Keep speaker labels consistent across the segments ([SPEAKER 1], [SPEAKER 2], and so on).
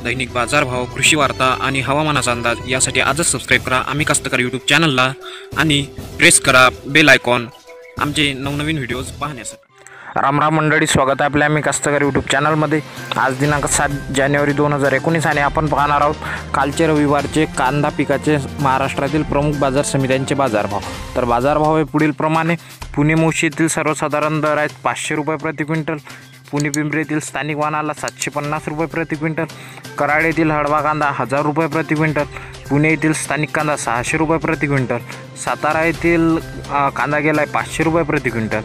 [SPEAKER 1] दैनिक बाजारभाव, कृषी वार्ता आणि हवामानाचा अंदाज यासाठी आजच सबस्क्राईब करा आम्ही कास्तकार यूट्यूब चॅनलला आणि प्रेस करा बेल आयकॉन आमचे नवनवीन व्हिडिओज पाहण्यासाठी।
[SPEAKER 2] राम राम मंडळी, स्वागत आहे आपल्या आम्ही कास्तकार यूट्यूब चॅनलमध्ये। आज दिनांक 7 जानेवारी 2019 आणि आपण पाहणार आहोत कालचे रविवारचे कांदा पिकाचे महाराष्ट्रातील प्रमुख बाजार समित्यांचे बाजारभाव। तर बाजारभाव हे पुढील प्रमाणे: पुणे मोशी येथील सर्वसाधारण दर आहेत 500 रुपये प्रति क्विंटल, पुणे पिंपरी येथील स्थानिक वाहनाला 750 रुपये प्रति क्विंटल, कराड येथील हळवा कांदा 1000 रुपये प्रति क्विंटल, पुणे येथील स्थानिक कांदा 600 रुपये प्रति क्विंटल, सातारा येथील कांदा गेला आहे 500 रुपये प्रति क्विंटल,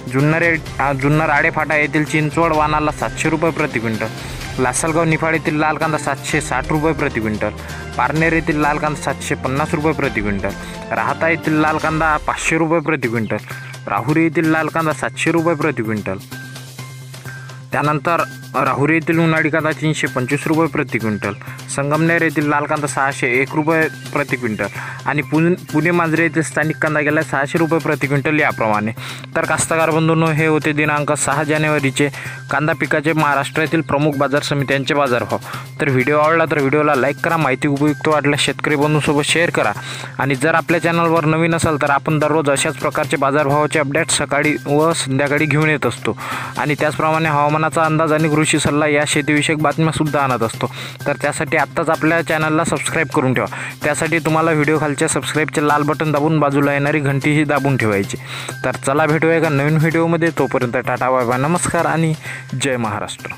[SPEAKER 2] जुन्नर आडेफाटा येथील चिंचवड वाहनाला 700 रुपये प्रति क्विंटल, लासलगाव निफाड येथील लाल कांदा 760 रुपये प्रति क्विंटल, पारनेर येथील लाल कांदा 750 रुपये प्रति क्विंटल, राहता येथील लाल कांदा 500 रुपये प्रति क्विंटल, राहुरी येथील लाल कांदा 700 रुपये प्रति क्विंटल, त्यानंतर राहुरी येथील उन्हाळी कांदा 325 रुपये प्रति क्विंटल, संगमनेर येथील लाल कांदा 601 रुपये प्रति क्विंटल आणि पुणे मांजरे येथील स्थानिक कांदा गेला 600 रुपये प्रति क्विंटल याप्रमाणे। तर कास्तकार बंधूंनो, हे होते दिनांक 6 जानेवारीचे कांदा पिकाचे महाराष्ट्रातील प्रमुख बाजार समित्यांचे बाजारभाव। तर व्हिडिओ आवडला तर व्हिडिओला लाईक करा, माहिती उपयुक्त वाटल्यास शेतकरी बंधूंसोबत शेअर करा आणि जर आपल्या चॅनलवर नवीन असाल तर आपण दररोज अशाच प्रकारचे बाजारभावाचे अपडेट सकाळी व संध्याकाळी घेऊन येत असतो आणि त्याचप्रमाणे हवामानाचा अंदाज आणि कृषी सल्ला या शेतीविषयक बातम्यासुद्धा आणत असतो। तर त्यासाठी आत्ताच आपल्या चॅनलला सबस्क्राईब करून ठेवा। त्यासाठी तुम्हाला व्हिडिओ खालच्या सबस्क्राईबचे लाल बटन दाबून बाजूला येणारी घंटीही दाबून ठेवायची। तर चला भेटूया एका नवीन व्हिडिओमध्ये, तोपर्यंत टाटा बाय बाय, नमस्कार आणि जय महाराष्ट्र।